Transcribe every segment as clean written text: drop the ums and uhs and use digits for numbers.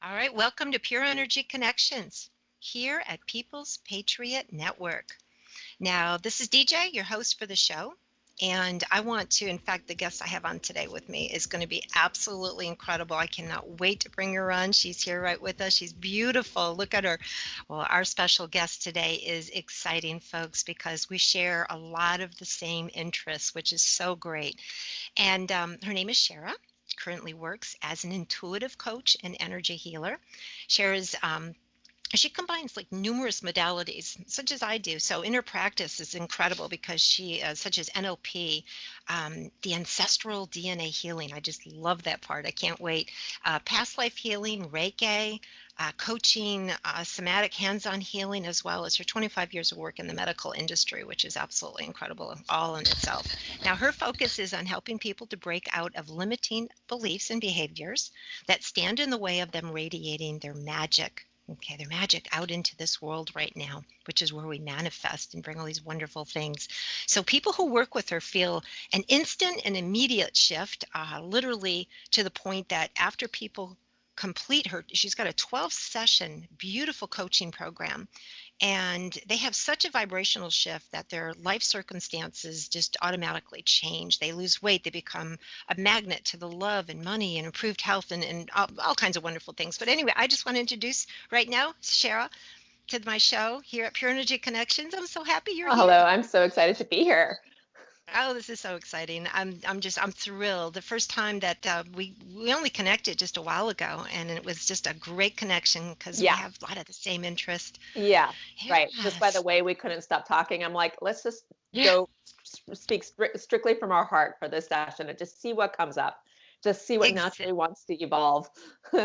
All right, welcome to Pure Energy Connections here at People's Patriot Network. Now, this is DJ, your host for the show, and I want to, in fact, the guest I have on today with me is going to be absolutely incredible. I cannot wait to bring her on. She's here right with us. She's beautiful. Look at her. Well, our special guest today is exciting, folks, because we share a lot of the same interests, which is so great. And her name is Shara. Currently works as an intuitive coach and energy healer. Shares she combines like numerous modalities, such as I do. So in her practice is incredible because she, such as NLP, the ancestral DNA healing. I just love that part. I can't wait. Past life healing, Reiki, coaching, somatic hands-on healing, as well as her 25 years of work in the medical industry, which is absolutely incredible all in itself. Now, her focus is on helping people to break out of limiting beliefs and behaviors that stand in the way of them radiating their magic. Okay, their magic out into this world right now, which is where we manifest and bring all these wonderful things. So people who work with her feel an instant and immediate shift, literally to the point that after people complete her, she's got a 12-session beautiful coaching program, and they have such a vibrational shift that their life circumstances just automatically change. They lose weight, they become a magnet to the love and money and improved health and all kinds of wonderful things. But anyway, I just want to introduce right now Shara to my show here at Pure Energy Connections. I'm so happy you're Oh, hello, here. I'm so excited to be here. Oh, this is so exciting. I'm thrilled. The first time that we only connected just a while ago, and it was just a great connection because we Yeah, have a lot of the same interest. yeah, right. Just by the Yes. way, we couldn't stop talking. I'm like, let's just Yeah. go speak strictly from our heart for this session and just see what comes up. Just see what Ex- naturally wants to evolve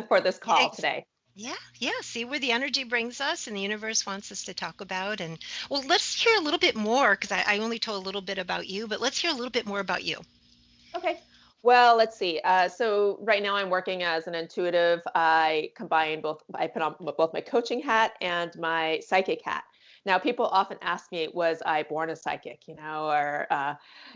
for this call ex- today. yeah, yeah. See where the energy brings us and the universe wants us to talk about. And well, let's hear a little bit more because I only told a little bit about you, but let's hear a little bit more about you. Okay. Well, let's see. So right now I'm working as an intuitive. I combine both. I put on both my coaching hat and my psychic hat. Now, people often ask me, was I born a psychic? Or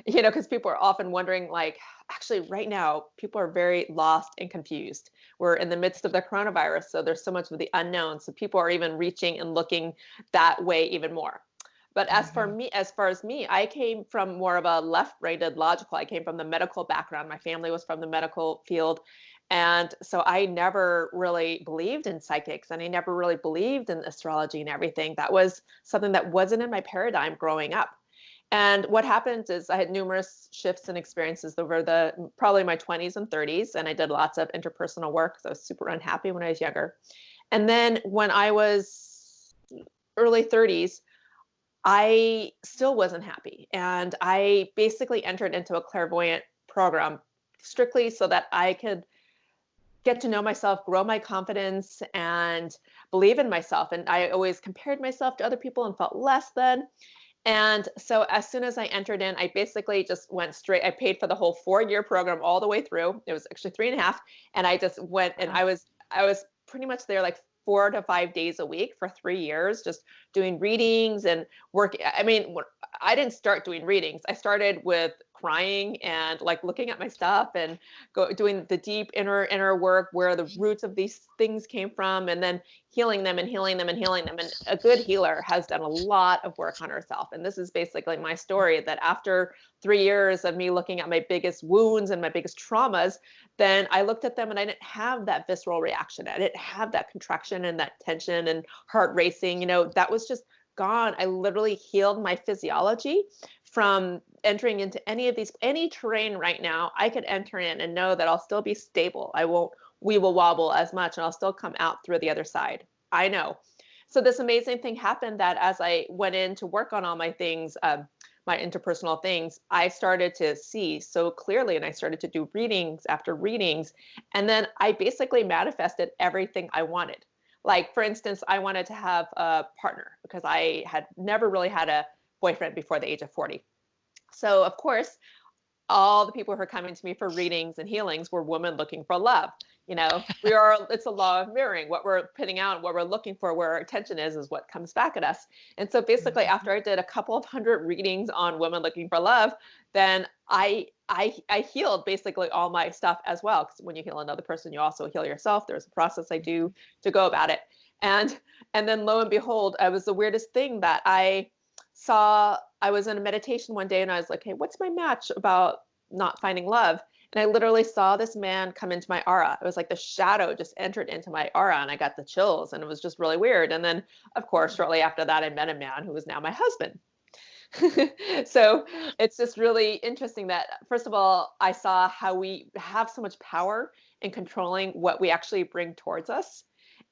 because people are often wondering, like, actually, right now, people are very lost and confused. We're in the midst of the coronavirus, so there's so much of the unknown. So people are even reaching and looking that way even more. But Hmm. as far as me, I came from more of a left-brained logical. I came from the medical background. My family was from the medical field. And so I never really believed in psychics and I never really believed in astrology and everything. That was something that wasn't in my paradigm growing up. And what happened is I had numerous shifts and experiences over the probably my 20s and 30s, and I did lots of interpersonal work. So I was super unhappy when I was younger. And then when I was early 30s, I still wasn't happy. And I basically entered into a clairvoyant program strictly so that I could get to know myself, grow my confidence, and believe in myself. And I always compared myself to other people and felt less than. And so as soon as I entered in, I basically just went straight. I paid for the whole 4-year program all the way through. It was actually 3.5. And I just went and I was pretty much there like 4 to 5 days a week for 3 years, just doing readings and work. I mean, I didn't start doing readings. I started with crying and like looking at my stuff and doing the deep inner work where the roots of these things came from, and then healing them and healing them and healing them. And a good healer has done a lot of work on herself. And this is basically my story, that after 3 years of me looking at my biggest wounds and my biggest traumas, then I looked at them and I didn't have that visceral reaction. I didn't have that contraction and that tension and heart racing. That was just gone. I literally healed my physiology from entering into any terrain right now. I could enter in and know that I'll still be stable. I won't we will wobble as much and I'll still come out through the other side. I know. So this amazing thing happened that as I went in to work on all my things, my interpersonal things, I started to see so clearly and I started to do readings after readings. And then I basically manifested everything I wanted. Like, for instance, I wanted to have a partner because I had never really had a boyfriend before the age of 40. So, of course, all the people who are coming to me for readings and healings were women looking for love. It's a law of mirroring. What we're putting out, what we're looking for, where our attention is what comes back at us. And so basically, Mhm. after I did a couple of hundred readings on women looking for love, then I I healed basically all my stuff as well. Because when you heal another person, you also heal yourself. There's a process I do to go about it. And and then lo and behold, it was the weirdest thing that I saw. I was in a meditation one day and I was like, hey, what's my match about not finding love? And I literally saw this man come into my aura. It was like the shadow just entered into my aura and I got the chills and it was just really weird. And then, of course, shortly after that, I met a man who is now my husband. So it's just really interesting that, first of all, I saw how we have so much power in controlling what we actually bring towards us.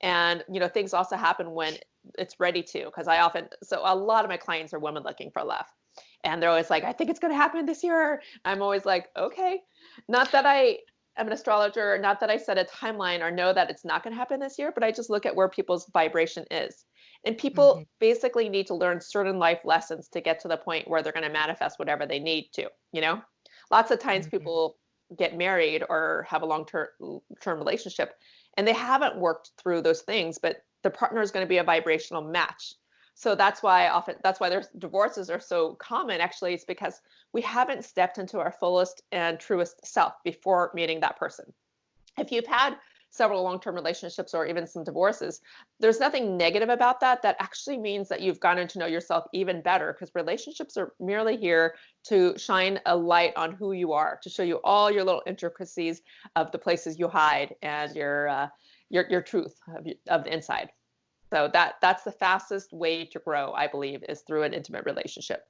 And, things also happen when it's ready to, because so a lot of my clients are women looking for love. And they're always like, I think it's going to happen this year. I'm always like, okay. Not that I am an astrologer, not that I set a timeline or know that it's not going to happen this year, but I just look at where people's vibration is. And Hmm. people basically need to learn certain life lessons to get to the point where they're going to manifest whatever they need to. Lots of times Hmm. people get married or have a long-term relationship and they haven't worked through those things, but the partner is going to be a vibrational match. So that's why there's divorces are so common. Actually, it's because we haven't stepped into our fullest and truest self before meeting that person. If you've had several long-term relationships or even some divorces, there's nothing negative about that. That actually means that you've gotten to know yourself even better, because relationships are merely here to shine a light on who you are, to show you all your little intricacies of the places you hide and your truth of the inside. So that's the fastest way to grow, I believe, is through an intimate relationship.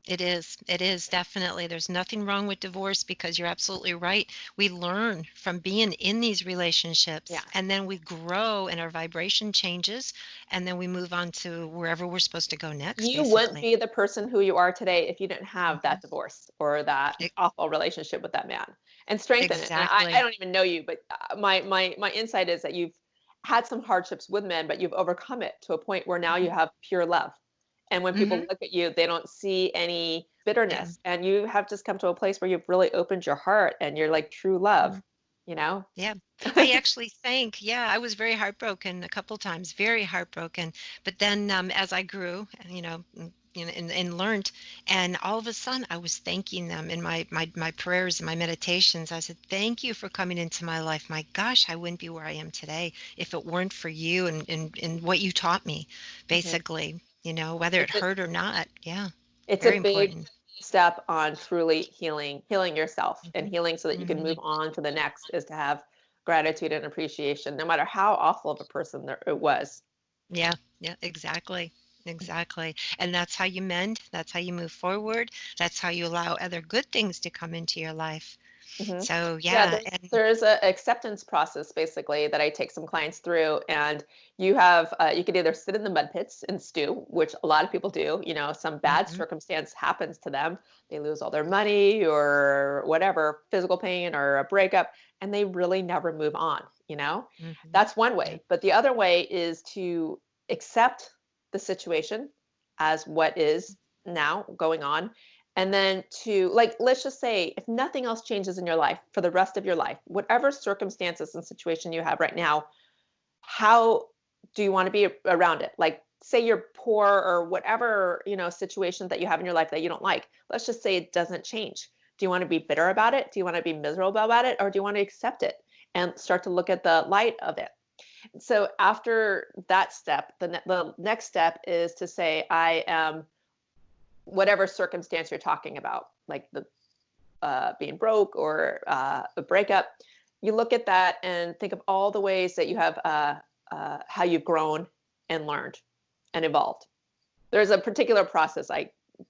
It is. It is definitely. There's nothing wrong with divorce because you're absolutely right. We learn from being in these relationships Yeah. and then we grow and our vibration changes and then we move on to wherever we're supposed to go next, You wouldn't basically. be the person who you are today if you didn't have Hmm. that divorce or that awful relationship with that man, and strengthen it. And I Exactly. don't even know you, but my insight is that you've had some hardships with men, but you've overcome it to a point where now you Hmm. have pure love. And when people Hmm. look at you, they don't see any Yeah. bitterness. And you have just come to a place where you've really opened your heart and you're like true love, Mhm. you know? Yeah. I actually think, yeah, I was very heartbroken a couple times, very heartbroken. But then as I grew, and learned, and all of a sudden I was thanking them in my prayers and my meditations. I said, thank you for coming into my life. My gosh, I wouldn't be where I am today if it weren't for you and what you taught me, Mhm. basically, whether it It's a hurt or not. Yeah, it's a very big important. step on truly healing yourself, and Hmm. healing so that you can Hmm. move on to the next is to have gratitude and appreciation, no matter how awful of a person it was. Yeah, yeah, exactly. Exactly. And that's how you mend. That's how you move forward. That's how you allow other good things to come into your life. Mhm. So, Yeah, yeah. there's And there's a acceptance process basically that I take some clients through, and you could either sit in the mud pits and stew, which a lot of people do. Some bad mhm, circumstance happens to them, they lose all their money or whatever, physical pain or a breakup, and they really never move on. mhm, That's one yeah, way, but the other way is to accept the situation as what is now going on, and then to, like, let's just say if nothing else changes in your life for the rest of your life, whatever circumstances and situation you have right now, how do you want to be around it? Like, say you're poor or whatever, situation that you have in your life that you don't like. Let's just say it doesn't change. Do you want to be bitter about it? Do you want to be miserable about it? Or do you want to accept it and start to look at the light of it? So after that step, the next step is to say, I am whatever circumstance you're talking about, like the being broke or a breakup. You look at that and think of all the ways that you have how you've grown and learned and evolved. There's a particular process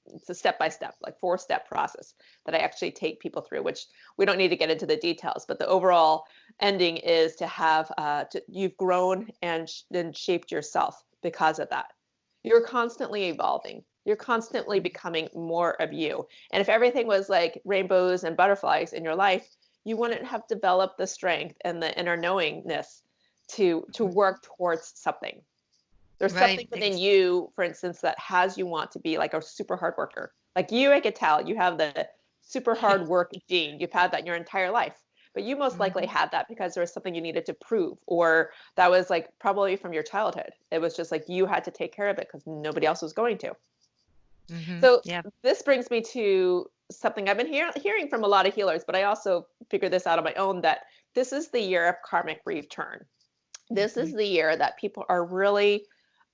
it's a step by step, like 4-step process that I actually take people through, which we don't need to get into the details, but the overall ending is to have you've grown and shaped yourself because of that. You're constantly evolving. You're constantly mhm, becoming more of you. And if everything was like rainbows and butterflies in your life, you wouldn't have developed the strength and the inner knowingness to mhm. work towards something. There's something Right. within you, for instance, that has you want to be like a super hard worker. Like you, I could tell you have the super hard work gene. You've had that your entire life. But you most likely Hmm. had that because there was something you needed to prove, or that was like probably from your childhood. It was just like you had to take care of it because nobody else was going to. Hmm. So Yeah. this brings me to something I've been hearing from a lot of healers, but I also figured this out on my own, that this is the year of karmic return. This Hmm. is the year that people are really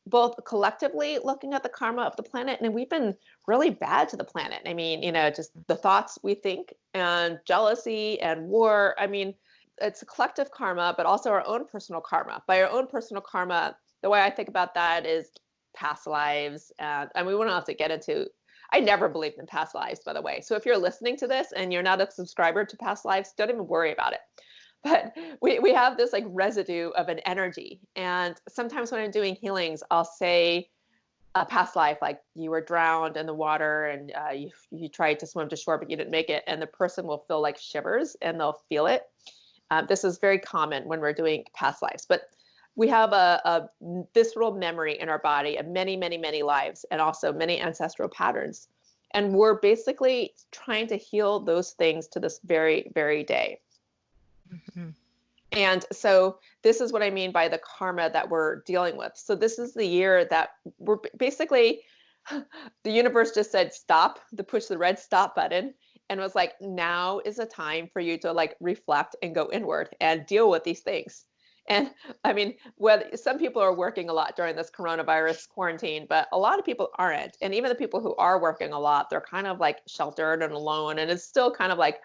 both collectively looking at the karma of the planet, and we've been really bad to the planet. I mean, just the thoughts we think, and jealousy and war. I mean, it's a collective karma, but also our own personal karma. By our own personal karma, the way I think about that is past lives. And we won't have to get into, I never believed in past lives, by the way. So if you're listening to this and you're not a subscriber to past lives, don't even worry about it. But we have this like residue of an energy. And sometimes when I'm doing healings, I'll say a past life, like you were drowned in the water, and you tried to swim to shore, but you didn't make it. And the person will feel like shivers and they'll feel it. This is very common when we're doing past lives. But we have a visceral memory in our body of many, many, many lives, and also many ancestral patterns. And we're basically trying to heal those things to this very, very day. Hmm. And so this is what I mean by the karma that we're dealing with. So this is the year that we're basically, the universe just said stop, to push the red stop button, and was like, now is a time for you to like reflect and go inward and deal with these things. And I mean, whether some people are working a lot during this coronavirus quarantine, but a lot of people aren't. And even the people who are working a lot, they're kind of like sheltered and alone. And it's still kind of like,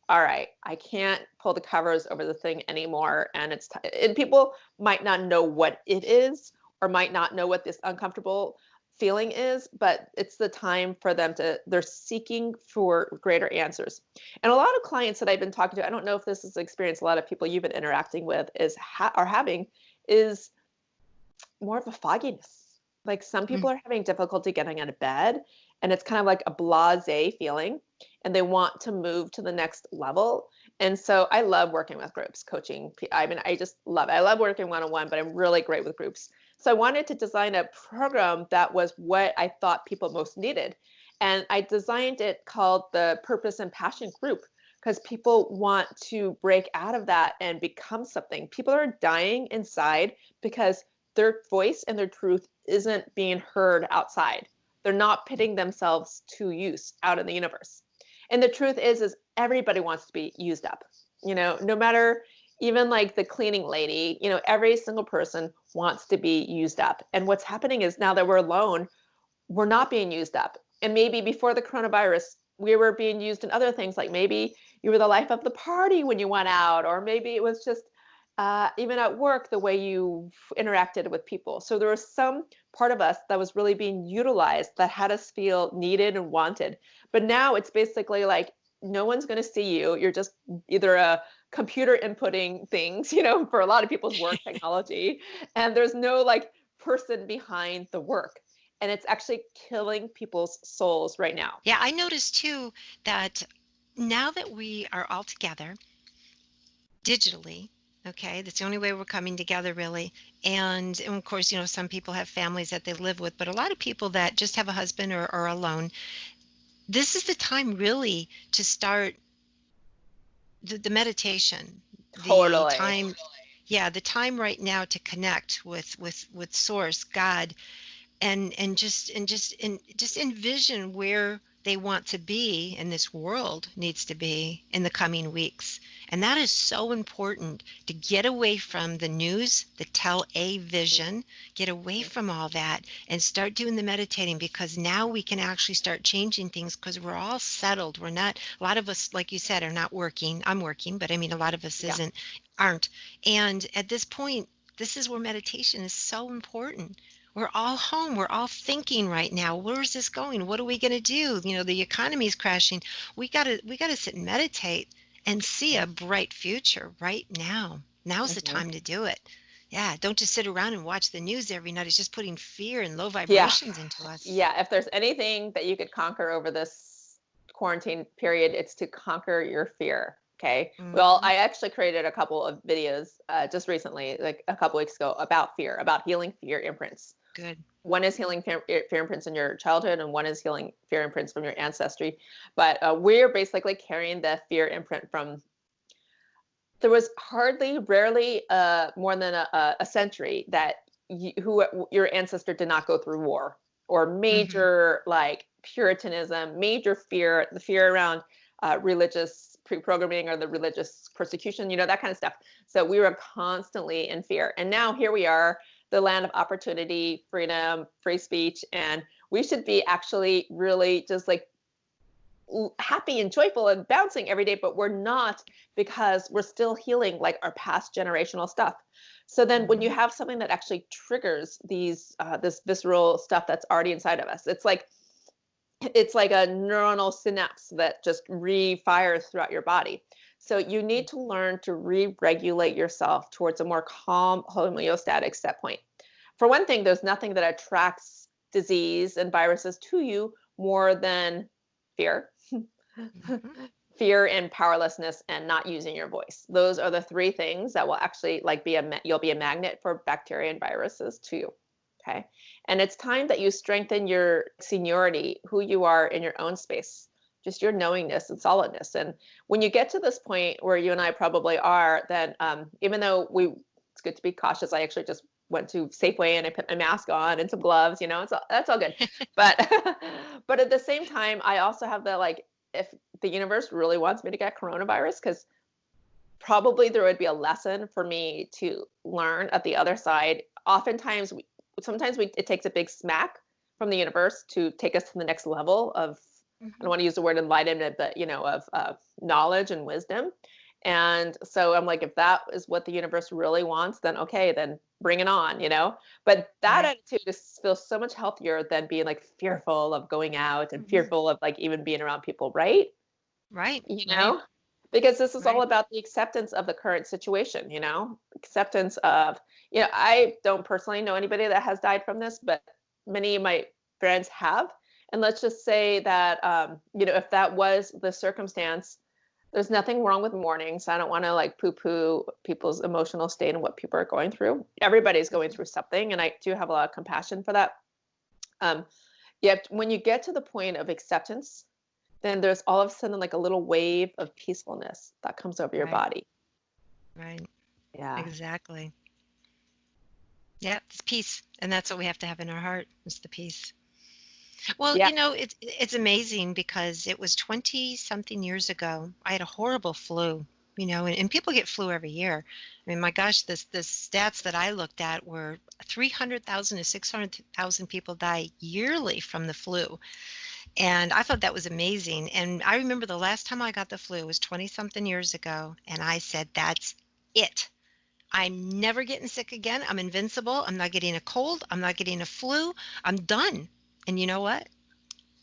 all right, I can't pull the covers over the thing anymore. And and people might not know what it is, or might not know what this uncomfortable feeling is, but it's the time for them they're seeking for greater answers. And a lot of clients that I've been talking to, I don't know if this is an experience a lot of people you've been interacting with are having, is more of a fogginess. Like some people are having difficulty getting out of bed, and it's kind of like a blasé feeling, and they want to move to the next level. And so I love working with groups, coaching. I mean, I just love it. I love working one-on-one, but I'm really great with groups. So I wanted to design a program that was what I thought people most needed. And I designed it called the Purpose and Passion Group, because people want to break out of that and become something. People are dying inside because their voice and their truth isn't being heard outside. They're not putting themselves to use out in the universe. And the truth is everybody wants to be used up. No matter, even like the cleaning lady, every single person wants to be used up. And what's happening is, now that we're alone, we're not being used up. And maybe before the coronavirus, we were being used in other things, like maybe you were the life of the party when you went out, or maybe it was just even at work, the way you interacted with people. So there was some part of us that was really being utilized, that had us feel needed and wanted. But now it's basically like, no one's going to see you. You're just either a computer inputting things, for a lot of people's work technology, and there's no like person behind the work. And it's actually killing people's souls right now. Yeah, I noticed too that now that we are all together digitally, okay, that's the only way we're coming together really. And of course, some people have families that they live with, but a lot of people that just have a husband or are alone, this is the time really to start the meditation, the Totally. time, yeah, the time right now to connect with source, God, and just envision where they want to be and this world needs to be in the coming weeks. And that is so important, to get away from the news, the tell a vision, get away from all that and start doing the meditating, because now we can actually start changing things, because we're all settled. We're not, a lot of us, like you said, are not working. I'm working, but I mean, a lot of us Yeah. aren't. And at this point, this is where meditation is so important. We're all home. We're all thinking right now, where's this going? What are we going to do? The economy is crashing. We got to sit and meditate and see a bright future right now. Now's the Mm-hmm. time to do it. Yeah, don't just sit around and watch the news every night. It's just putting fear and low Yeah. vibrations into us. Yeah. If there's anything that you could conquer over this quarantine period, it's to conquer your fear. Okay. Well, Hmm. I actually created a couple of videos just recently, like a couple weeks ago, about fear, about healing fear imprints. Good. One is healing fear imprints in your childhood, and one is healing fear imprints from your ancestry. But we're basically carrying the fear imprint from, there was rarely more than a century that your ancestor did not go through war. or Hmm. major like Puritanism, major fear, the fear around religious pre-programming or the religious persecution, that kind of stuff. So we were constantly in fear. And now here we are, the land of opportunity, freedom, free speech, and we should be actually really just like happy and joyful and bouncing every day, but we're not, because we're still healing like our past generational stuff. So then when you Hmm. have something that actually triggers this visceral stuff that's already inside of us, it's like a neuronal synapse that just refires throughout your body. So you need to learn to re-regulate yourself towards a more calm homeostatic set point. For one thing, there's nothing that attracts disease and viruses to you more than fear. Hmm. Fear and powerlessness and not using your voice. Those are the three things that will actually like you'll be a magnet for bacteria and viruses to you. Okay. And it's time that you strengthen your seniority, who you are in your own space, just your knowingness and solidness. And when you get to this point where you and I probably are, then even though it's good to be cautious. I actually just went to Safeway and I put my mask on and some gloves, that's all good. But but at the same time, I also have the like, if the universe really wants me to get coronavirus, because probably there would be a lesson for me to learn at the other side. Oftentimes, it takes a big smack from the universe to take us to the next level of, I don't Hmm. want to use the word enlightenment, but of knowledge and wisdom. And so I'm like, if that is what the universe really wants, then okay, then bring it on. But that Right. attitude feels so much healthier than being like fearful of going out and Hmm. fearful of like even being around people, right? Right. you Right. know because this is all Right. about the acceptance of the current situation, acceptance of, I don't personally know anybody that has died from this, but many of my friends have. And let's just say that, if that was the circumstance, there's nothing wrong with mourning. So I don't want to like poo poo people's emotional state and what people are going through. Everybody's going through something, and I do have a lot of compassion for that. um, Yet when you get to the point of acceptance, then there's all of a sudden like a little wave of peacefulness that comes over your Right. body. Right. Yeah. Exactly. Yeah, it's peace. And that's what we have to have in our heart is the peace. Well, Yeah. it's amazing because it was 20 something years ago. I had a horrible flu, and people get flu every year. I mean, my gosh, the stats that I looked at were 300,000 to 600,000 people die yearly from the flu. And I thought that was amazing. And I remember the last time I got the flu was 20 something years ago. And I said, that's it. I'm never getting sick again. I'm invincible. I'm not getting a cold. I'm not getting a flu. I'm done. And you know what?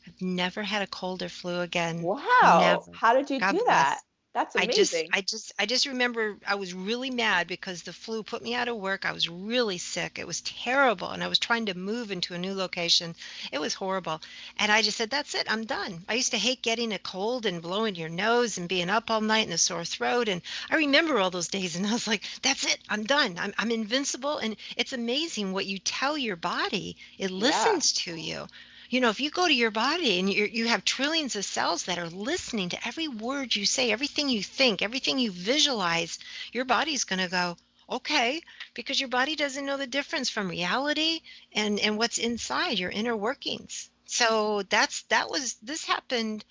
I've never had a cold or flu again. Wow. Never. How did you God do that? bless. That's I just amazing. I just I just remember I was really mad because the flu put me out of work. I was really sick. It was terrible and I was trying to move into a new location. It was horrible. And I just said, "That's it. I'm done." I used to hate getting a cold and blowing your nose and being up all night and a sore throat, and I remember all those days and I was like, "That's it. I'm done. I'm invincible." And it's amazing what you tell your body. It Yeah. listens to you. If you go to your body and you have trillions of cells that are listening to every word you say, everything you think, everything you visualize, your body's going to go, okay, because your body doesn't know the difference from reality and what's inside your inner workings. So this happened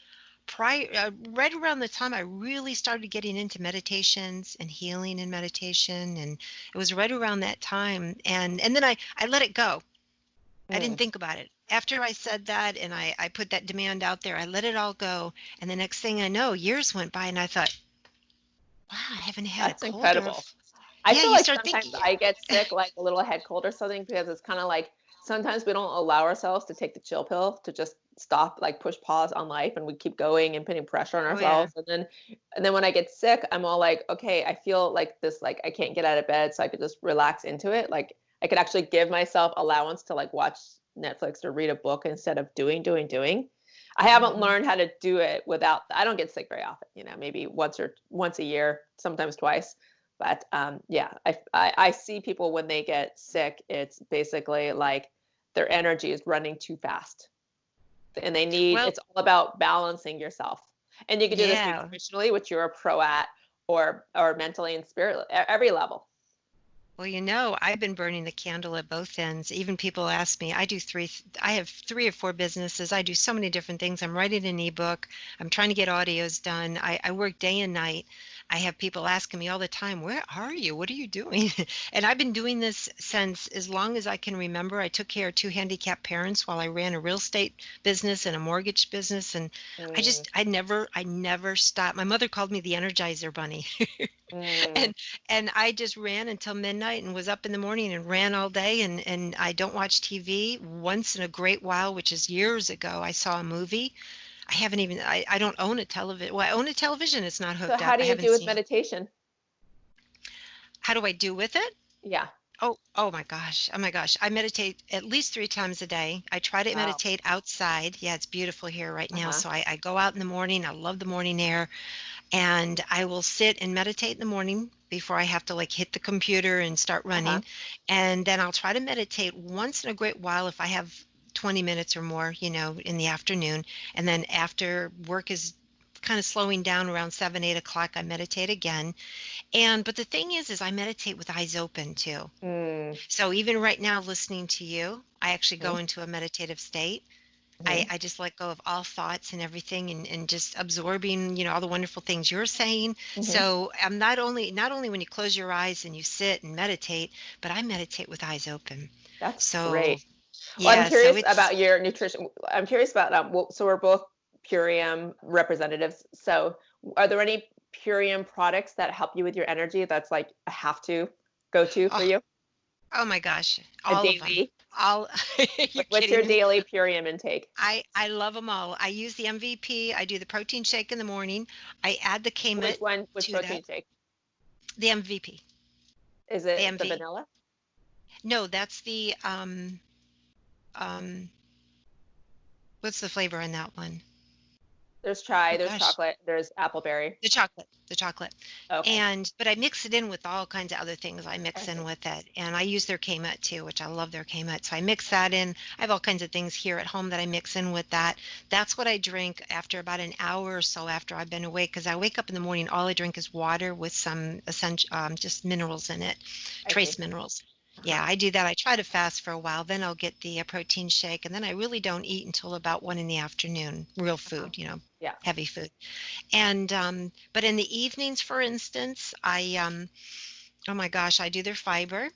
prior, right around the time I really started getting into meditations and healing and meditation, and it was right around that time. And then I let it go. I Hmm. didn't think about it. After I said that and I put that demand out there, I let it all go. And the next thing I know, years went by and I thought, wow, I haven't had a That's cold or incredible. I yeah, feel you like start sometimes thinking, I get sick, like a little head cold or something, because it's kind of like sometimes we don't allow ourselves to take the chill pill to just stop, like push pause on life, and we keep going and putting pressure on oh yeah, ourselves. And then when I get sick, I'm all like, okay, I feel like this, like I can't get out of bed, so I could just relax into it. Like I could actually give myself allowance to like watch Netflix or read a book instead of doing. I haven't hmm, learned how to do it without. I don't get sick very often, maybe once a year, sometimes twice. But yeah, I see people when they get sick, it's basically like their energy is running too fast, and well, it's all about balancing yourself. And you can do this yeah. nutritionally, which you're a pro at, or mentally and spirit, every level. Well, I've been burning the candle at both ends. Even people ask me, I have 3 or 4 businesses. I do so many different things. I'm writing an ebook. I'm trying to get audios done. I work day and night. I have people asking me all the time, where are you? What are you doing? And I've been doing this since as long as I can remember. I took care of 2 handicapped parents while I ran a real estate business and a mortgage business. And Mm, I never stopped. My mother called me the Energizer Bunny. mm. and and I just ran until midnight and was up in the morning and ran all day, and I don't watch TV. Once in a great while, which is years ago, I saw a movie. I don't own a television. Well, I own a television. It's not So hooked how up. do I you haven't do with seen. meditation? How do I do with it? Yeah. Oh my gosh. Oh my gosh. I meditate at least 3 times a day. I try to Wow. meditate outside. Yeah, it's beautiful here right now. Uh-huh. So I go out in the morning. I love the morning air. And I will sit and meditate in the morning before I have to like hit the computer and start Uh-huh. running. And then I'll try to meditate once in a great while if I have 20 minutes or more, in the afternoon. And then after work is kind of slowing down around 7, 8 o'clock, I meditate again. But the thing is I meditate with eyes open too. Mm, So even right now, listening to you, I actually mhm, go into a meditative state. I, mhm, I just let go of all thoughts and everything and just absorbing, all the wonderful things you're saying. mhm. So I'm not only when you close your eyes and you sit and meditate, but I meditate with eyes open. That's So great. Well, I'm yeah, so curious it's about your nutrition. I'm curious about well, so we're both Purium representatives. So are there any Purium products that help you with your energy that's like a have to go to for oh, you? oh my gosh, A all of them. daily? All you're What's your kidding me. daily Purium intake? I love them all. I use the MVP. I do the protein shake in the morning. I add the Which K-Mit one? Which to that. protein shake? The MVP. Is The it the MV. vanilla? No, that's the um what's the flavor in that one? There's chai, Oh there's gosh, chocolate, there's appleberry. the chocolate. Okay, But I mix it in with all kinds of other things. I I mix in see. with it, and I use their K-Met too, which I love their K-Met. So I mix that in. I have all kinds of things here at home that I mix in with that. That's what I drink after about an hour or so after I've been awake, because I wake up in the morning, all I drink is water with some essential, just minerals in it, I see. trace minerals. Uh-huh. Yeah, I do that. I try to fast for a while, then I'll get the protein shake, and then I really don't eat until about 1 in the afternoon. Real Uh-huh. food, Yeah. heavy food. But in the evenings, for instance, oh my gosh, I do their fiber.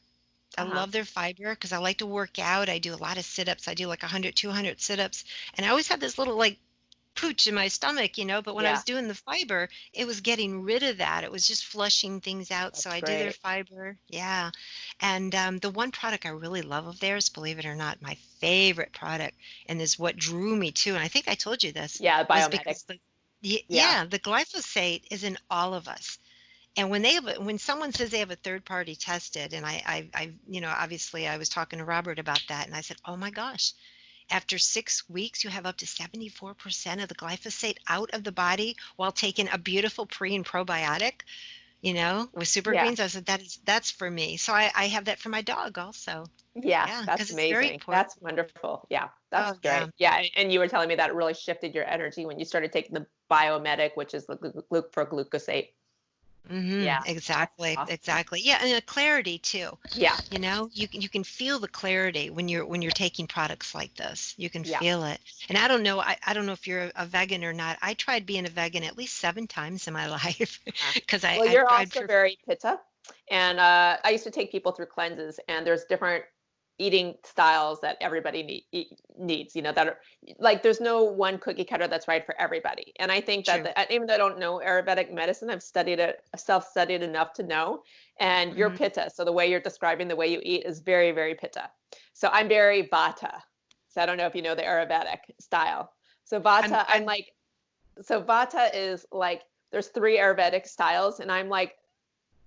I Uh-huh. love their fiber because I like to work out. I do a lot of sit-ups. I do like 100, 200 sit-ups. And I always had this little like pooch in my stomach, but when I Yeah. was doing the fiber, it was getting rid of that. It was just flushing things out. So That's I do their great. fiber. Yeah. And the one product I really love of theirs, believe it or not, my favorite product, and is what drew me to, and I think I told you this, Yeah, was biomedic. because Yeah. the glyphosate is in all of us. And when someone says they have a third party tested, and obviously I was talking to Robert about that, and I said, oh my gosh, after 6 weeks, you have up to 74% of the glyphosate out of the body while taking a beautiful pre and probiotic, with super Yeah. greens. I said, that's for me. So I have that for my dog also. Yeah, Yeah, that's because it's very amazing. That's important. wonderful. Yeah, Oh that's great. yeah. Yeah, and you were telling me that it really shifted your energy when you started taking the biomedic, which is the for glucosate. Yeah, that's Exactly, awesome. exactly. Yeah, and a clarity too. Yeah, You can feel the clarity when you're taking products like this. You can yeah. feel it. And I don't know if you're a vegan or not. I tried being a vegan at least 7 times in my life Uh, because I well, I you're tried also for. very pitta, and I used to take people through cleanses, and there's different eating styles that everybody needs. That are like there's no one cookie cutter that's right for everybody. And I think that True. even though I don't know Ayurvedic medicine, I've studied it, self-studied enough to know. And you're Hmm. pitta, so the way you're describing the way you eat is very, very pitta. So I'm very vata. So I don't know if you know the Ayurvedic style. So I'm vata, I'm I'm like so vata is like there's 3 Ayurvedic styles, and I'm like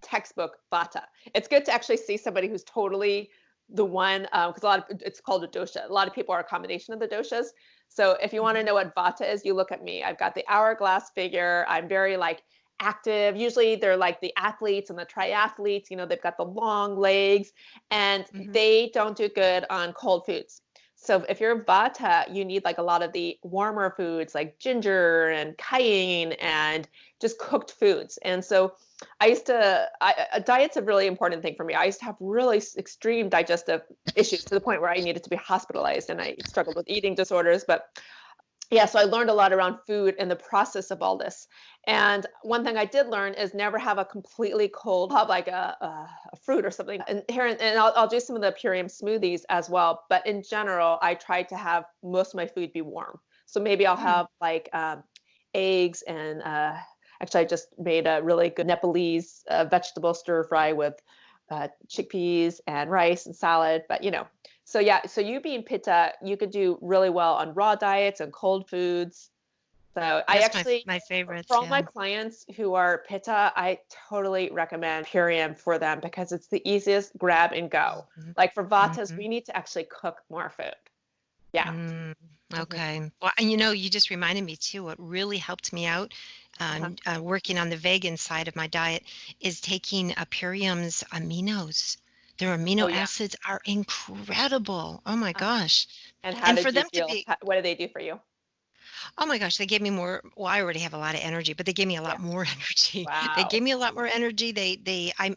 textbook vata. It's good to actually see somebody who's totally the one because a lot of it's called a dosha. A lot of people are a combination of the doshas. So if you want to Mhm. know what vata is, you look at me. I've got the hourglass figure. I'm very like active. Usually they're like the athletes and the triathletes. They've got the long legs, and Mhm. they don't do good on cold foods. So if you're vata, you need like a lot of the warmer foods like ginger and cayenne and just cooked foods. And so A diet's a really important thing for me. I used to have really extreme digestive issues to the point where I needed to be hospitalized, and I struggled with eating disorders. But yeah, so I learned a lot around food and the process of all this. And one thing I did learn is never have a completely cold, have like a fruit or something. And here, and I'll do some of the Purium smoothies as well. But in general, I try to have most of my food be warm. So maybe I'll Mm, have like eggs and actually, I just made a really good Nepalese vegetable stir fry with chickpeas and rice and salad. But so yeah, so you being Pitta, you could do really well on raw diets and cold foods. So I that's my actually, my for favorites. all my Yeah. clients who are Pitta, I totally recommend Purium for them because it's the easiest grab and go. Mhm, Like for Vatas, mhm. we need to actually cook more food. Yeah. Mm, Mhm. okay. Well, and you just reminded me too, what really helped me out Uh-huh. working on the vegan side of my diet is taking Purium's aminos. Their Oh amino yeah. acids are incredible. Oh my Uh, gosh. and how And for did you them to feel? be What did they do for you? Oh my gosh, they gave me more. Well, I already have a lot of energy, but they gave me a Yeah. lot more energy. They gave Wow. me a lot more energy.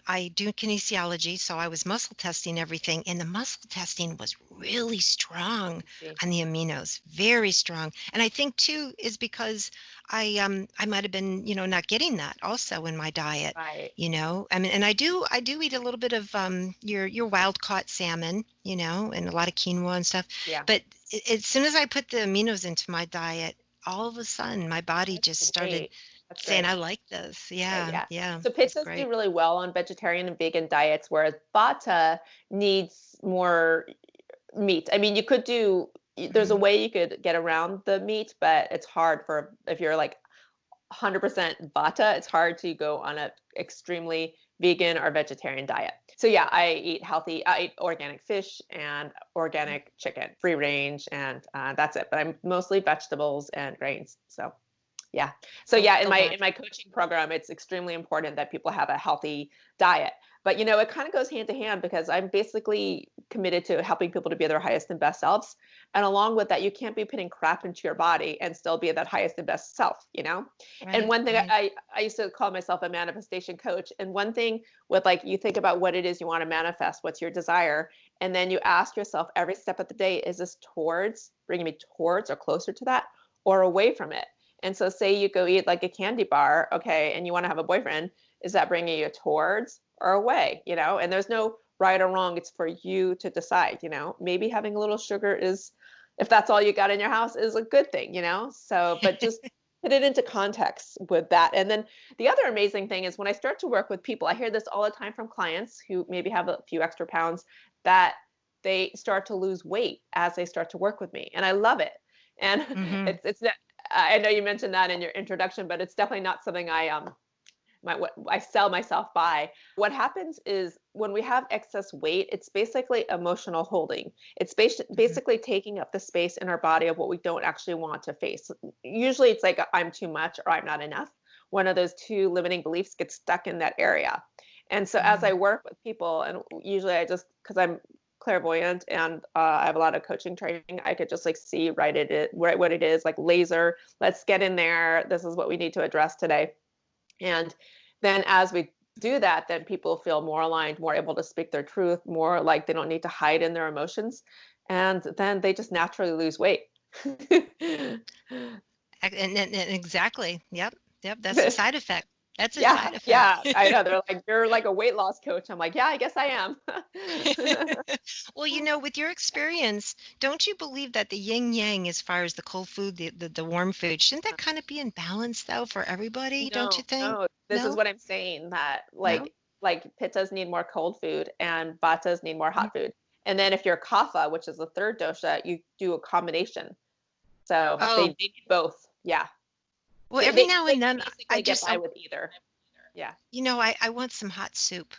I do kinesiology, so I was muscle testing everything, and the muscle testing was really strong I see. on the aminos, very strong. And I think too is because I might have been, not getting that also in my diet. Right. I mean, and I do eat a little bit of your wild caught salmon, and a lot of quinoa and stuff. Yeah. But as soon as I put the aminos into my diet, all of a sudden my body That's just started great. That's saying, great. I like this. Great, Yeah, yeah. yeah, So it's pittas do great. really well on vegetarian and vegan diets, whereas Bata needs more meat. I mean, you could do, there's a Hmm. way you could get around the meat, but it's hard for if you're like 100% Vata, it's hard to go on a extremely vegan or vegetarian diet. So yeah, I eat healthy. I eat organic fish and organic chicken, free range, and that's it. But I'm mostly vegetables and grains. So yeah. So Go yeah, in go my back. coaching program, it's extremely important that people have a healthy diet. But it kind of goes hand to hand because I'm basically committed to helping people to be their highest and best selves. And along with that, you can't be putting crap into your body and still be that highest and best self. And Right, one thing right. I used to call myself a manifestation coach. And one thing with like you think about what it is you want to manifest, what's your desire, and then you ask yourself every step of the day, is this towards bringing me towards or closer to that or away from it? And so say you go eat like a candy bar, okay, and you want to have a boyfriend, is that bringing you towards or away, And there's no right or wrong. It's for you to decide. Maybe having a little sugar is, if that's all you got in your house, is a good thing. So, but just put it into context with that. And then the other amazing thing is when I start to work with people, I hear this all the time from clients who maybe have a few extra pounds that they start to lose weight as they start to work with me. And I love it. And Hmm. it's I know you mentioned that in your introduction, but it's definitely not something what I sell myself by. What happens is when we have excess weight, it's basically emotional holding. It's Hmm. basically taking up the space in our body of what we don't actually want to face. Usually it's like I'm too much or I'm not enough. One of those two limiting beliefs gets stuck in that area. And so as I Hmm. work with people, and usually I just, because I'm clairvoyant and I have a lot of coaching training, I could just like see right what it is, like laser. Let's get in there. This is what we need to address today. And then as we do that, then people feel more aligned, more able to speak their truth, more like they don't need to hide in their emotions. And then they just naturally lose weight. And exactly. Yep. Yep. That's a side effect. That's a Yeah, side effect. yeah, I know. They're like, you're like a weight loss coach. I'm like, yeah, I guess I am. Well, with your experience, don't you believe that the yin yang, as far as the cold food, the warm food, shouldn't that kind of be in balance though for everybody? Don't you No, think? no, this is No? what I'm saying, that No? like pittas need more cold food and vatas need more Mhm. hot food. And then if you're kapha, which is the third dosha, you do a combination. So they Oh, need both. Yeah. well, They, every they, now they and can then I basically get just, by with either. Yeah. I want some hot soup,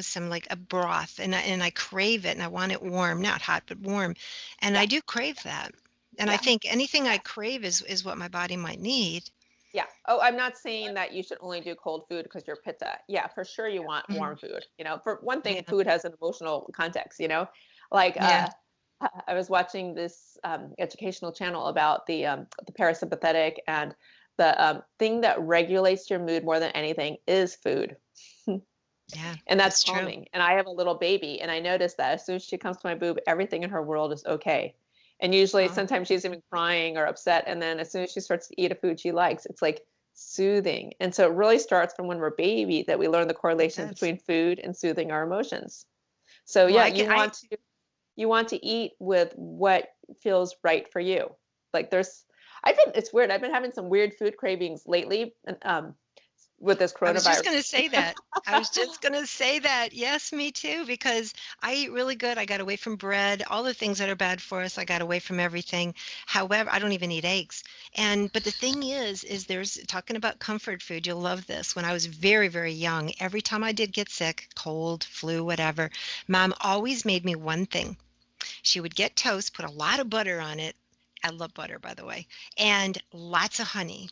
some like a broth, and I crave it, and I want it warm, not hot, but warm, and Yeah. I do crave that. And I Yeah. think anything I crave is what my body might need. Yeah. Oh, I'm not saying that you should only do cold food because you're pitta. Yeah, for sure you want Mhm. warm food. For one thing, Yeah, food has an emotional context. Like yeah. I was watching this educational channel about the parasympathetic, and the thing that regulates your mood more than anything is food. Yeah, And that's that's true. calming. And I have a little baby, and I notice that as soon as she comes to my boob, everything in her world is okay. And usually, Oh, sometimes she's even crying or upset. And then as soon as she starts to eat a food she likes, it's like soothing. And so it really starts from when we're baby that we learn the it correlation does. between food and soothing our emotions. So Well, yeah, I can, I, you want to eat with what feels right for you. Like I've been, it's weird. I've been having some weird food cravings lately, and with this I was just coronavirus. going to say that. I was just going to say that. Yes, me too, because I eat really good. I got away from bread, all the things that are bad for us. I got away from everything. However, I don't even eat eggs. But the thing is there's talking about comfort food. You'll love this. When I was very, very young, every time I did get sick, cold, flu, whatever, Mom always made me one thing. She would get toast, put a lot of butter on it. I love butter, by the way, and lots of honey.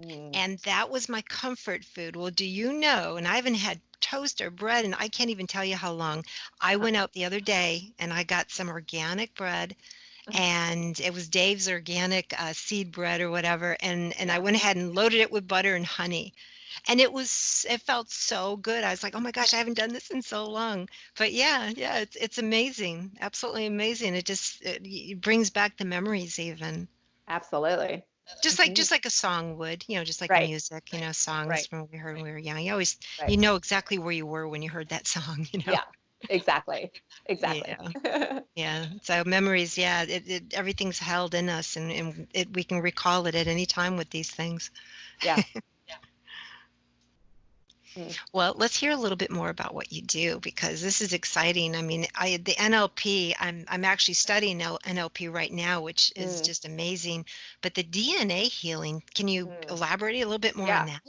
Mm, And that was my comfort food. Well, do you know, and I haven't had toast or bread, and I can't even tell you how long. I uh, went out the other day and I got some organic bread, uh, and it was Dave's organic seed bread or whatever. And I yeah, went ahead and loaded it with butter and honey. And it felt so good. I was like, oh my gosh, I haven't done this in so long. But yeah, it's amazing. Absolutely amazing. It brings back the memories even. absolutely. Mhm. Just like a song would, just like Right, music, songs right, from we heard when we were young. You right. know exactly where you were when you heard that song, you know? Yeah, exactly, exactly. Yeah. Yeah. So memories, yeah, everything's held in us, and we can recall it at any time with these things. Yeah. Mm, Well, let's hear a little bit more about what you do because this is exciting. I mean, the NLP, I'm actually studying NLP right now, which is mm, just amazing. But the DNA healing, can you mm. elaborate a little bit more on Yeah. that?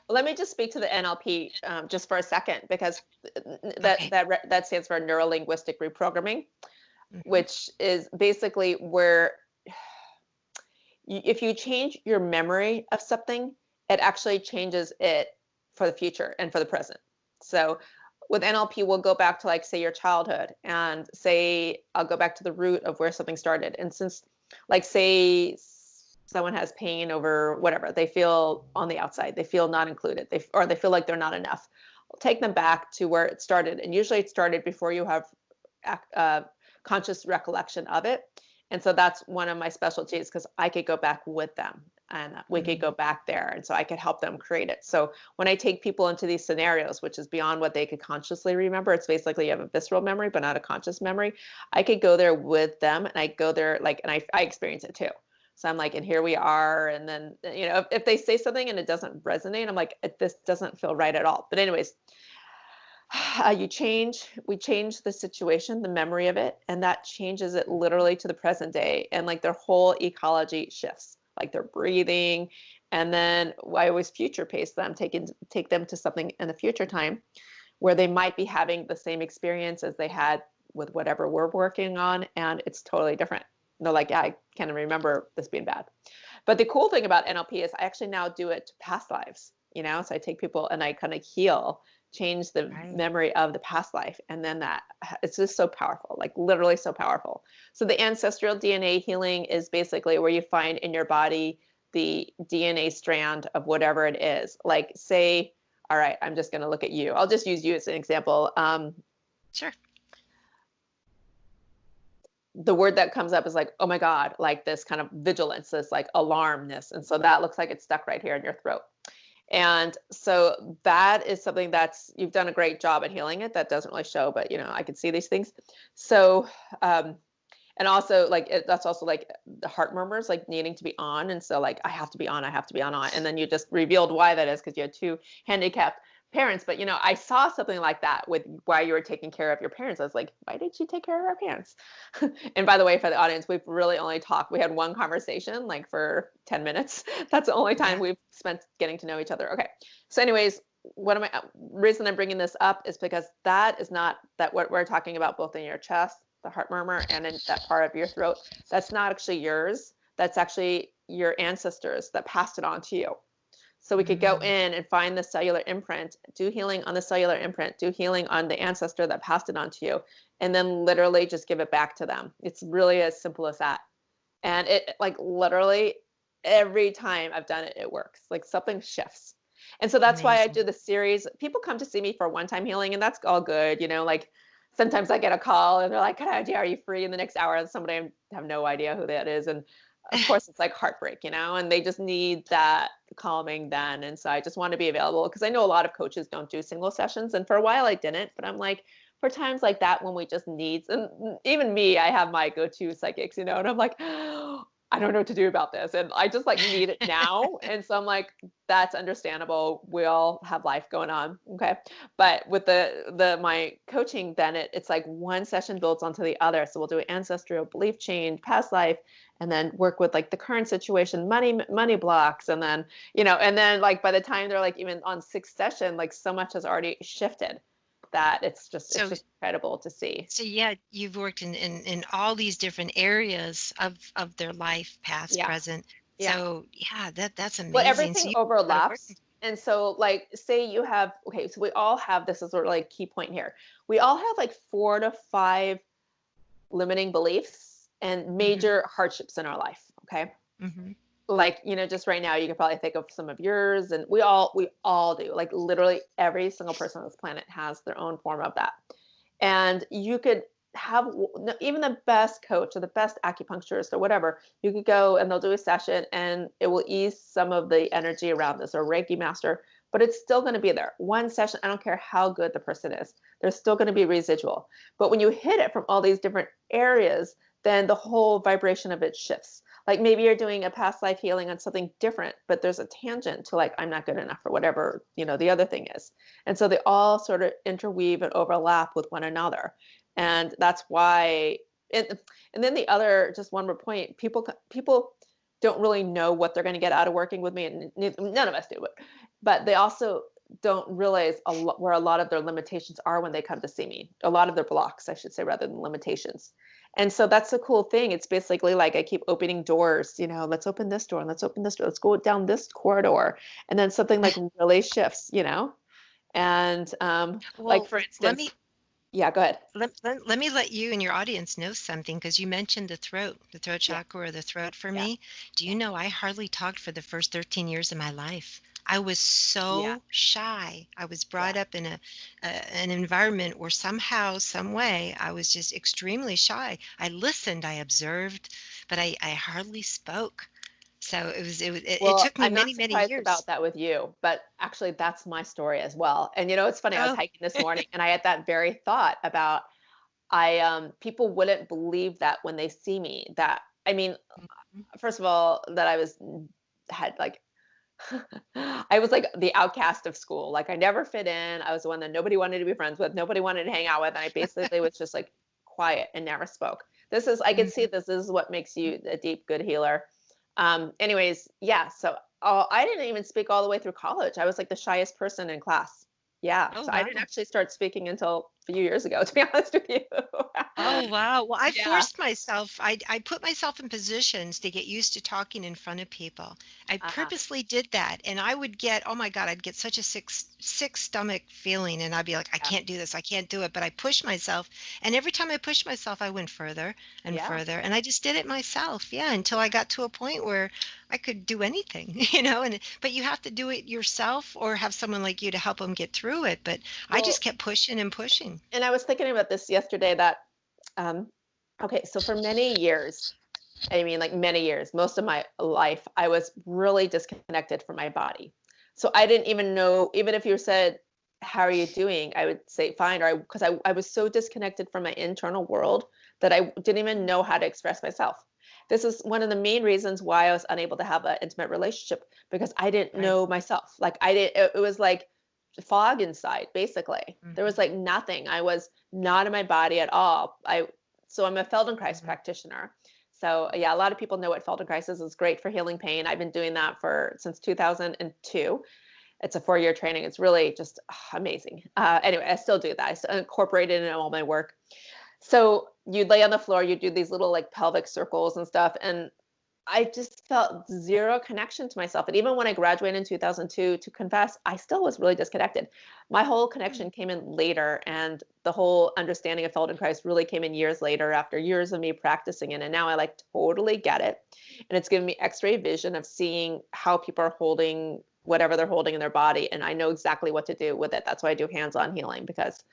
Well, let me just speak to the NLP just for a second, because Okay. that stands for neuro linguistic reprogramming, Hmm. which is basically where if you change your memory of something, it actually changes it for the future and for the present. So with NLP, we'll go back to, like, say, your childhood, and say I'll go back to the root of where something started. And since, like, say someone has pain over whatever, they feel on the outside, they feel not included, or they feel like they're not enough. I'll take them back to where it started, and usually it started before you have uh, conscious recollection of it. And so that's one of my specialties, because I could go back with them and we could Mm. go back there. And so I could help them create it. So when I take people into these scenarios, which is beyond what they could consciously remember, it's basically you have a visceral memory, but not a conscious memory. I could go there with them, and I go there like, and I experience it too. So I'm like, and here we are. And then, if they say something and it doesn't resonate, I'm like, this doesn't feel right at all. But anyways, we change the situation, the memory of it, and that changes it literally to the present day. And like their whole ecology shifts, like their breathing. And then I always future pace them, take them to something in the future time where they might be having the same experience as they had with whatever we're working on, and it's totally different. And they're like, yeah, I can't remember this being bad. But the cool thing about NLP is I actually now do it to past lives, so I take people and I kind of change the Right. memory of the past life. And then it's just so powerful, like literally so powerful. So the ancestral DNA healing is basically where you find in your body the DNA strand of whatever it is. Like, say, all right, I'm just going to look at you. I'll just use you as an example. Sure. The word that comes up is like, oh my God, like this kind of vigilance, this like alarmness. And so that looks like it's stuck right here in your throat. And so that is something you've done a great job at healing it. That doesn't really show, but I can see these things. So, and also like that's also like the heart murmurs, like needing to be on. And so like, I have to be on, I have to be on. And then you just revealed why that is, because you had two handicapped parents. But I saw something like that with why you were taking care of your parents. I was like, why did she take care of our parents? And by the way, for the audience, we've really only talked, we had one conversation like for 10 minutes. That's the only time Yeah. we've spent getting to know each other. Okay. So anyways, reason I'm bringing this up is because that is not that what we're talking about, both in your chest, the heart murmur, and in that part of your throat. That's not actually yours. That's actually your ancestors that passed it on to you. So we could go Mm. in and find the cellular imprint, do healing on the cellular imprint, do healing on the ancestor that passed it on to you, and then literally just give it back to them. It's really as simple as that. And it, like, literally every time I've done it, it works. Like, something shifts. And so that's why I Amazing. do the series. People come to see me for one-time healing, and that's all good. Like sometimes I get a call and they're like, "Hi, are you free in the next hour?" And somebody, I have no idea who that is. And of course it's like heartbreak, and they just need that calming then. And so I just want to be available because I know a lot of coaches don't do single sessions. And for a while I didn't, but I'm like, for times like that when we just need, and even me, I have my go-to psychics, and I'm like, I don't know what to do about this. And I just like need it now. And so I'm like, that's understandable. We all have life going on. Okay. But with my coaching, then it's like one session builds onto the other. So we'll do ancestral belief change, past life, and then work with like the current situation, money blocks. And then like by the time they're like even on sixth session, like so much has already shifted that it's So just incredible to see. So yeah, you've worked in all these different areas of their life, past, Yeah. present. Yeah. So yeah, that's Well, amazing. So everything you have a lot of work. overlaps. And so, like, say you have, okay, so we all have, this is sort of like key point here. We all have like 4 to 5 limiting beliefs and Hmm. major hardships in our life. Okay. Hmm. Like, just right now, you could probably think of some of yours, and we all do. Like, literally every single person on this planet has their own form of that. And you could have even the best coach or the best acupuncturist or whatever, you could go and they'll do a session and it will ease some of the energy around this, or Reiki master, but it's still going to be there. One session, I don't care how good the person is, there's still going to be residual. But when you hit it from all these different areas, then the whole vibration of it shifts. Like maybe you're doing a past life healing on something different, but there's a tangent to like, I'm not good enough or whatever, the other thing is. And so they all sort of interweave and overlap with one another. And that's why, and then the other, just one more point, people don't really know what they're going to get out of working with me, and none of us do, but they also don't realize where a lot of their limitations are when they come to see me. A lot of their blocks, I should say, rather than limitations. And so that's the cool thing. It's basically like I keep opening doors, let's open this door and let's open this door. Let's go down this corridor. And then something like really shifts. And like Well, for let instance, me yeah, go ahead. let me let you and your audience know something because you mentioned the throat Yeah, chakra or the throat for yeah, me. Do you yeah, know I hardly talked for the first 13 years of my life? I was yeah, so shy. I was brought yeah. up in an environment where somehow, some way, I was just extremely shy. I listened, I observed, but I hardly spoke. So it Well, took me I'm not many, many surprised years. about that with you, but actually that's my story as well. And it's funny, I was Oh, hiking this morning and I had that very thought about people wouldn't believe that when they see me, that I mean, first of all, that I was had like I was like the outcast of school. Like I never fit in. I was the one that nobody wanted to be friends with, nobody wanted to hang out with, and I basically was just like quiet and never spoke. I could see mhm. this is what makes you a deep, good healer. Anyways, yeah. So I didn't even speak all the way through college. I was like the shyest person in class. Yeah. Oh So I didn't wow. actually start speaking until a few years ago, to be honest with you. Oh, wow. Well, I Yeah. forced myself. I put myself in positions to get used to talking in front of people. I Uh, purposely did that, and I would get, oh my God, I'd get such a sick stomach feeling, and I'd be like, I yeah. can't do this, I can't do it. But I pushed myself, and every time I pushed myself, I went further and Yeah. further, and I just did it myself. Yeah, until I Yeah. got to a point where I could do anything, And but you have to do it yourself, or have someone like you to help them get through it. But I just Well, kept pushing and pushing. and I was thinking about this yesterday that, um, okay, so for many years, I mean, like many years, most of my life, I was really disconnected from my body. So I didn't even know, even if you said, how are you doing? I would say fine, or because I was so disconnected from my internal world that I didn't even know how to express myself. This is one of the main reasons why I was unable to have an intimate relationship, because I didn't Right. know myself. Like I didn't, it was like fog inside, basically. There was Hmm. like nothing. I was not in my body at all. So I'm a Feldenkrais Hmm. practitioner. So yeah, a lot of people know what Feldenkrais is. It's great for healing pain. I've been doing that since 2002. It's a 4-year training. It's really just amazing. Anyway, I still do that. I still incorporate it in all my work. So you'd lay on the floor, you do these little like pelvic circles and stuff, and I just felt zero connection to myself. And even when I graduated in 2002, to confess, I still was really disconnected. My whole connection came in later, and the whole understanding of Feldenkrais really came in years later, after years of me practicing it. And now I like totally get it. And it's given me X-ray vision of seeing how people are holding whatever they're holding in their body, and I know exactly what to do with it. That's why I do hands-on healing, because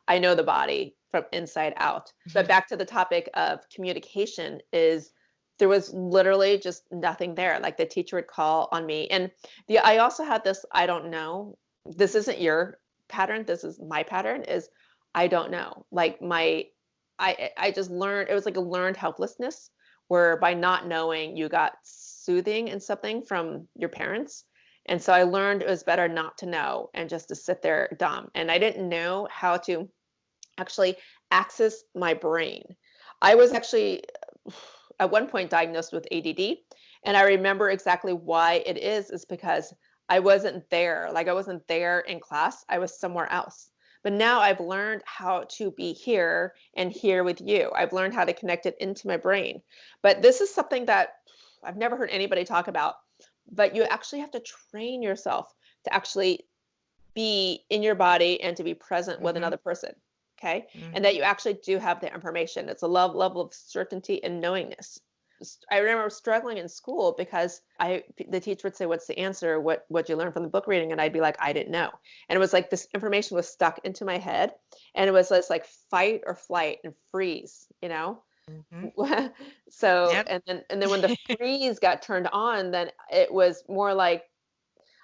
I know the body from inside out. But Mhm. back to the topic of communication, is there was literally just nothing there. Like the teacher would call on me. And I also had this, I don't know, this isn't your pattern, this is my pattern, is I don't know. Like I just learned, it was like a learned helplessness, where by not knowing you got soothing and something from your parents. And so I learned it was better not to know and just to sit there dumb. And I didn't know how to actually access my brain. I was actually at one point diagnosed with ADD, and I remember exactly why it is because I wasn't there. Like I wasn't there in class, I was somewhere else. But now I've learned how to be here and here with you. I've learned how to connect it into my brain. But this is something that I've never heard anybody talk about. But you actually have to train yourself to actually be in your body and to be present with Mhm. another person. Okay. And that Mhm. you actually do have the information. It's a level of certainty and knowingness. I remember struggling in school because the teacher would say, "What's the answer? What you learned from the book reading?" And I'd be like, "I didn't know." And it was like this information was stuck into my head, and it was this like fight or flight and freeze, you know. Mhm. So Yep. and then when the freeze got turned on, then it was more like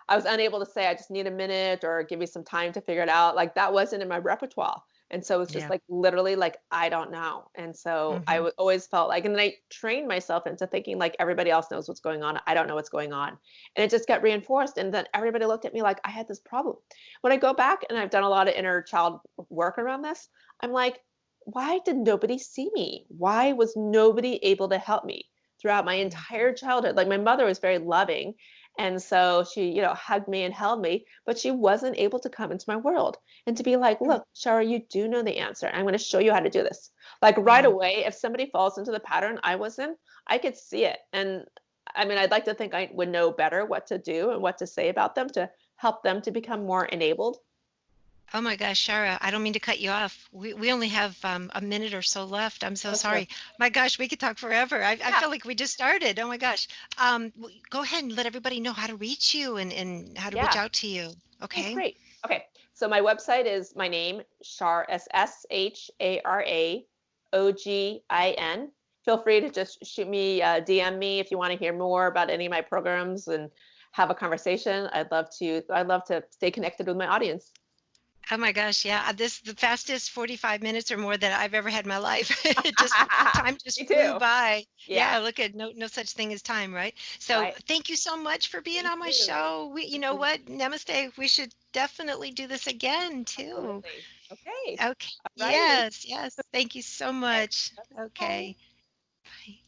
I was unable to say, "I just need a minute," or "Give me some time to figure it out." Like, that wasn't in my repertoire. And so it's just, Yeah. like, literally, like, I don't know. And so I Mhm. always felt like, and then I trained myself into thinking like everybody else knows what's going on. I don't know what's going on. And it just got reinforced. And then everybody looked at me like I had this problem. When I go back and I've done a lot of inner child work around this, I'm like, why did nobody see me? Why was nobody able to help me throughout my Mhm. entire childhood? Like, my mother was very loving, and so she, hugged me and held me, but she wasn't able to come into my world and to be like, look, Shara, you do know the answer. I'm going to show you how to do this. Like right Mm. away, if somebody falls into the pattern I was in, I could see it. And I mean, I'd like to think I would know better what to do and what to say about them to help them to become more enabled. Oh my gosh, Shara, I don't mean to cut you off. We only have a minute or so left. I'm so Oh, sure. sorry. My gosh, we could talk forever. I Yeah. feel like we just started. Oh my gosh. Go ahead and let everybody know how to reach you and how to reach Yeah. out to you. Yeah, Okay. great. Okay. So my website is my name, Shar, SSHARAOGIN. Feel free to just shoot me, DM me if you want to hear more about any of my programs and have a conversation. I'd love to stay connected with my audience. Oh my gosh, yeah. This the fastest 45 minutes or more that I've ever had in my life. It just time just Me flew too. by. Yeah. Yeah, look at no such thing as time, right? So Right. thank you so much for being Thank on my you. show. You know what? Namaste. We should definitely do this again too. Absolutely. Okay. Okay. All righty. Yes, yes. Thank you so Okay. much. Okay. Bye. Okay. Bye.